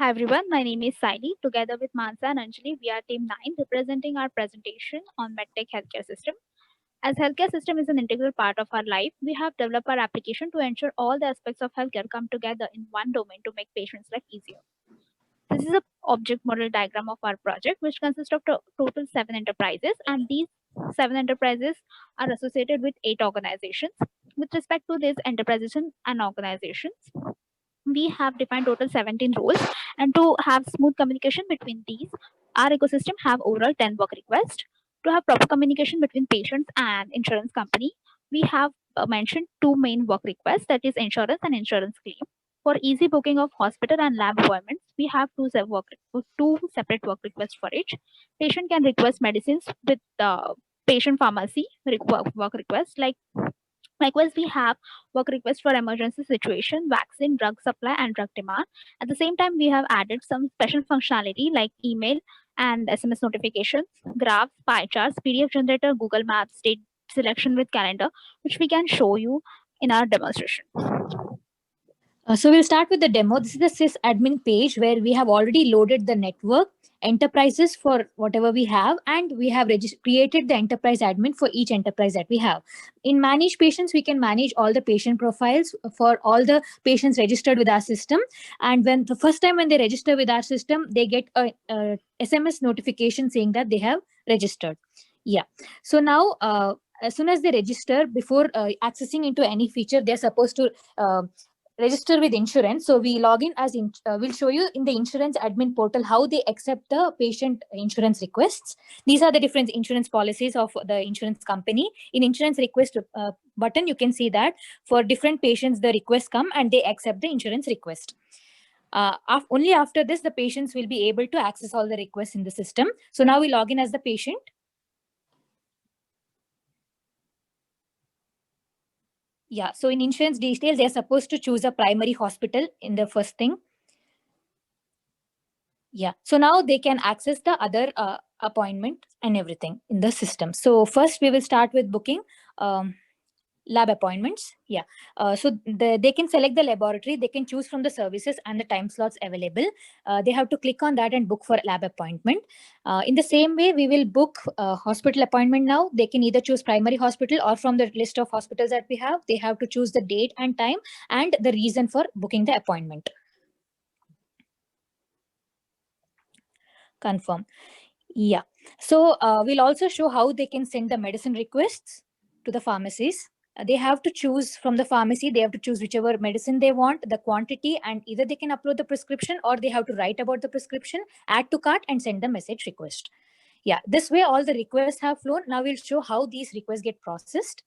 Hi everyone, my name is Saili. Together with Mansa and Anjali, we are Team 9 representing our presentation on MedTech healthcare system. As healthcare system is an integral part of our life, we have developed our application to ensure all the aspects of healthcare come together in one domain to make patients' life easier. This is a object model diagram of our project, which consists of total 7 enterprises, and these 7 enterprises are associated with 8 organizations. With respect to these enterprises and organizations, we have defined total 17 roles, and to have smooth communication between these, our ecosystem have overall 10 work requests. To have proper communication between patients and insurance company, we have mentioned two main work requests, that is insurance and insurance claim. For easy booking of hospital and lab appointments, we have two separate work requests for each. Patient can request medicines with the patient pharmacy work request. Likewise, we have work request for emergency situation, vaccine, drug supply, and drug demand. At the same time, we have added some special functionality like email and SMS notifications, graphs, pie charts, PDF generator, Google Maps, date selection with calendar, which we can show you in our demonstration. So we'll start with the demo. This is the sysadmin page where we have already loaded the network, enterprises for whatever we have, and we have created the enterprise admin for each enterprise that we have. In manage patients, we can manage all the patient profiles for all the patients registered with our system. And when the first time when they register with our system, they get a SMS notification saying that they have registered. Yeah. So now, as soon as they register, before accessing into any feature, they're supposed to register with insurance. So we log in as we'll show you in the insurance admin portal how they accept the patient insurance requests. These are the different insurance policies of the insurance company. In insurance request button, you can see that for different patients the requests come and they accept the insurance request. Only after this the patients will be able to access all the requests in the system. So now we log in as the patient. Yeah, so in insurance details, they're supposed to choose a primary hospital in the first thing. Yeah, so now they can access the other appointment and everything in the system. So first we will start with booking lab appointments. Yeah, so they can select the laboratory, they can choose from the services and the time slots available. They have to click on that and book for lab appointment. In the same way, we will book hospital appointment now. They can either choose primary hospital or from the list of hospitals that we have. They have to choose the date and time and the reason for booking the appointment. Confirm. Yeah. So we'll also show how they can send the medicine requests to the pharmacies. They have to choose from the pharmacy. They have to choose whichever medicine they want, the quantity, and either they can upload the prescription or they have to write about the prescription, add to cart, and send the message request. Yeah, this way all the requests have flown. Now we'll show how these requests get processed.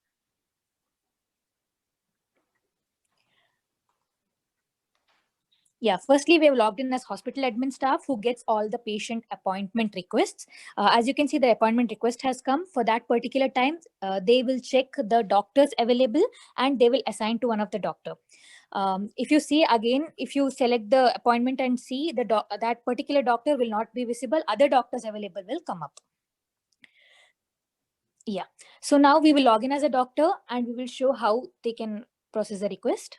Yeah, firstly, we have logged in as hospital admin staff who gets all the patient appointment requests. As you can see, the appointment request has come for that particular time. They will check the doctors available and they will assign to one of the doctor. If you see again, if you select the appointment and see that particular doctor will not be visible, other doctors available will come up. Yeah. So now we will log in as a doctor and we will show how they can process the request.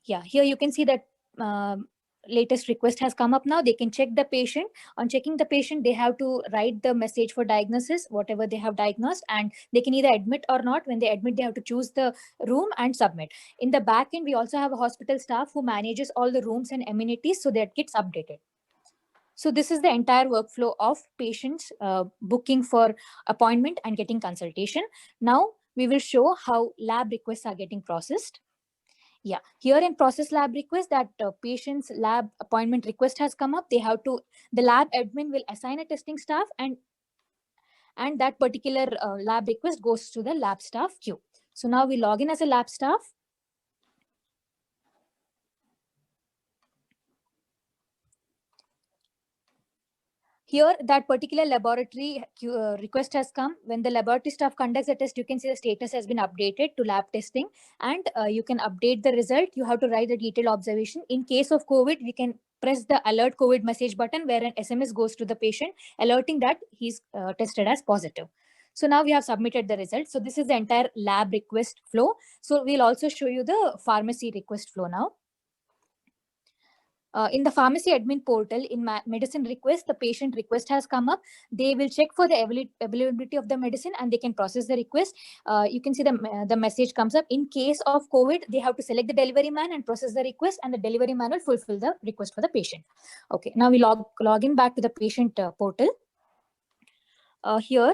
Yeah, here you can see that latest request has come up now. They can check the patient. On checking the patient, they have to write the message for diagnosis, whatever they have diagnosed, and they can either admit or not. When they admit, they have to choose the room and submit. In the back end, we also have a hospital staff who manages all the rooms and amenities so that gets updated. So this is the entire workflow of patients booking for appointment and getting consultation. Now we will show how lab requests are getting processed. Yeah, here in process lab request, that patient's lab appointment request has come up. The lab admin will assign a testing staff and that particular lab request goes to the lab staff queue. So now we log in as a lab staff. Here, that particular laboratory request has come. When the laboratory staff conducts the test, you can see the status has been updated to lab testing, and you can update the result. You have to write the detailed observation. In case of COVID, we can press the alert COVID message button where an SMS goes to the patient alerting that he's tested as positive. So now we have submitted the result. So this is the entire lab request flow. So we'll also show you the pharmacy request flow now. In the pharmacy admin portal, in medicine request, the patient request has come up. They will check for the availability of the medicine and they can process the request. You can see the message comes up. In case of COVID, they have to select the delivery man and process the request, and the delivery man will fulfill the request for the patient. Okay, now we log in back to the patient portal. Here,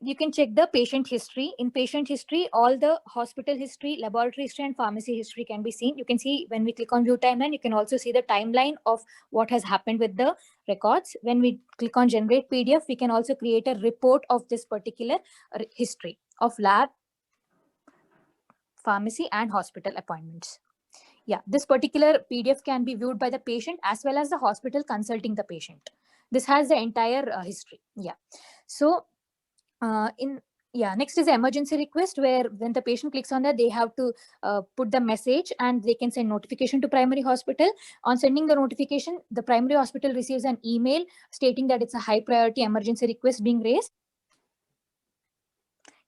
you can check the patient history. In patient history, all the hospital history, laboratory history, and pharmacy history can be seen. You can see when we click on view timeline, you can also see the timeline of what has happened with the records. When we click on generate PDF, we can also create a report of this particular history of lab, pharmacy, and hospital appointments. Yeah, this particular PDF can be viewed by the patient as well as the hospital consulting the patient. This has the entire history. Yeah. So next is the emergency request, where when the patient clicks on that, they have to put the message and they can send notification to primary hospital. On sending the notification, the primary hospital receives an email stating that it's a high priority emergency request being raised.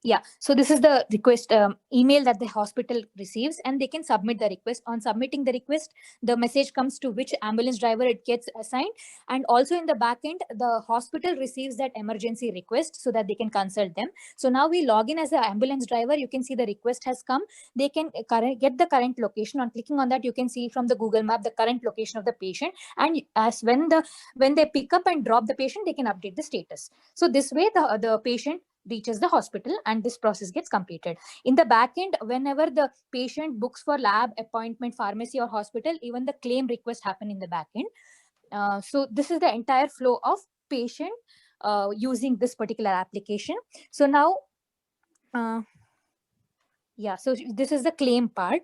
Yeah, so this is the request email that the hospital receives, and they can submit the request. On submitting the request, the message comes to which ambulance driver it gets assigned, and also in the back end, the hospital receives that emergency request so that they can consult them. So now we log in as an ambulance driver. You can see the request has come. They can get the current location. On clicking on that, you can see from the Google Map the current location of the patient, and as when they pick up and drop the patient, they can update the status. So this way, the patient reaches the hospital and this process gets completed. In the back end, whenever the patient books for lab, appointment, pharmacy, or hospital, even the claim request happen in the back end. So this is the entire flow of patient using this particular application. So now, so this is the claim part,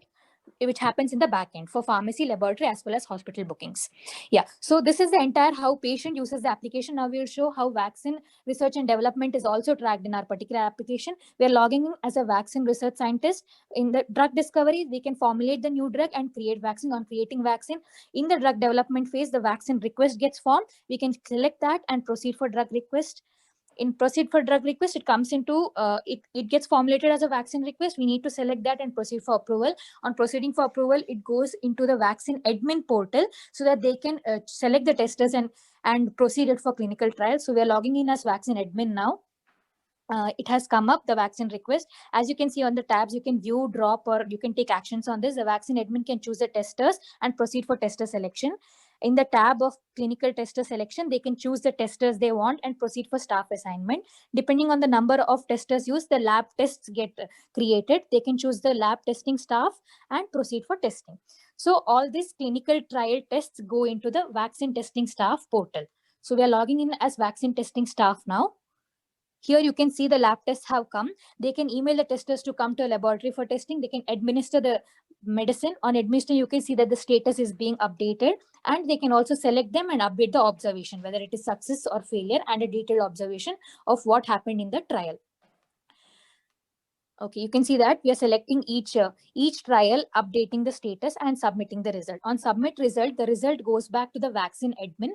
which happens in the back end for pharmacy, laboratory, as well as hospital bookings. Yeah, so this is the entire how patient uses the application. Now we'll show how vaccine research and development is also tracked in our particular application. We are logging in as a vaccine research scientist. In the drug discovery, we can formulate the new drug and create vaccine. On creating vaccine, in the drug development phase, the vaccine request gets formed. We can select that and proceed for drug request. In proceed for drug request, it comes into it gets formulated as a vaccine request. We need to select that and proceed for approval. On proceeding for approval, it goes into the vaccine admin portal so that they can select the testers and proceed it for clinical trials. So we are logging in as vaccine admin now. It has come up, the vaccine request. As you can see on the tabs, you can view, drop, or you can take actions on this. The vaccine admin can choose the testers and proceed for tester selection. In the tab of clinical tester selection, they can choose the testers they want and proceed for staff assignment. Depending on the number of testers used, the lab tests get created. They can choose the lab testing staff and proceed for testing. So all these clinical trial tests go into the vaccine testing staff portal. So we are logging in as vaccine testing staff now. Here you can see the lab tests have come. They can email the testers to come to a laboratory for testing. They can administer the medicine. On administer, you can see that the status is being updated, and they can also select them and update the observation, whether it is success or failure, and a detailed observation of what happened in the trial. Okay, you can see that we are selecting each trial, updating the status and submitting the result. On submit result, the result goes back to the vaccine admin.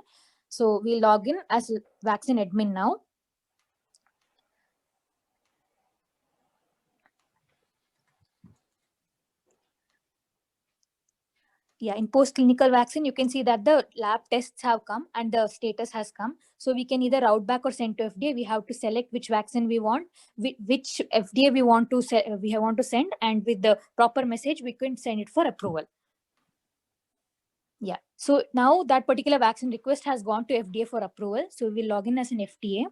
So we log in as vaccine admin now. Yeah, in post-clinical vaccine, you can see that the lab tests have come and the status has come. So we can either route back or send to FDA. We have to select which vaccine we want, which FDA we want to send, and with the proper message, we can send it for approval. Yeah, so now that particular vaccine request has gone to FDA for approval. So we log in as an FDA.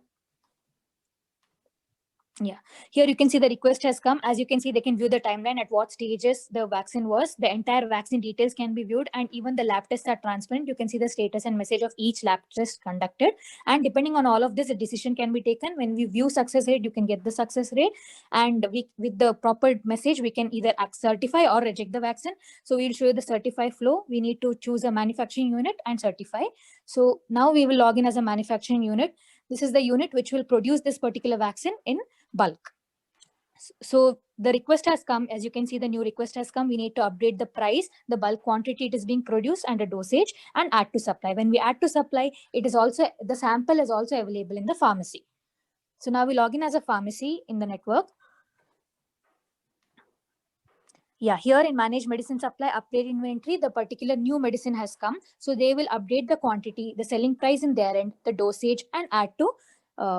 Yeah, here you can see the request has come. As you can see, they can view the timeline at what stages the vaccine was. The entire vaccine details can be viewed, and even the lab tests are transparent. You can see the status and message of each lab test conducted. And depending on all of this, a decision can be taken. When we view success rate, you can get the success rate. And with the proper message, we can either certify or reject the vaccine. So we'll show you the certify flow. We need to choose a manufacturing unit and certify. So now we will log in as a manufacturing unit. This is the unit which will produce this particular vaccine in bulk. So the request has come. As you can see, the new request has come. We need to update the price, the bulk quantity it is being produced, and a dosage, and add to supply. When we add to supply, it is also, the sample is also available in the pharmacy. So now we log in as a pharmacy in the network. Yeah, here in managed medicine supply update inventory, the particular new medicine has come. So they will update the quantity, the selling price in their end, the dosage, and add to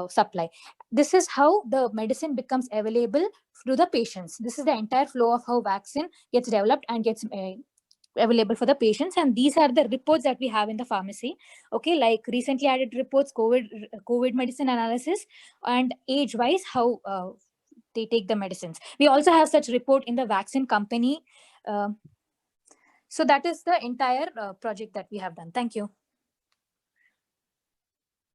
supply. This is how the medicine becomes available to the patients. This is the entire flow of how vaccine gets developed and gets available for the patients. And these are the reports that we have in the pharmacy. Okay, like recently added reports, COVID medicine analysis, and age wise how they take the medicines. We also have such report in the vaccine company. So that is the entire project that we have done. Thank you.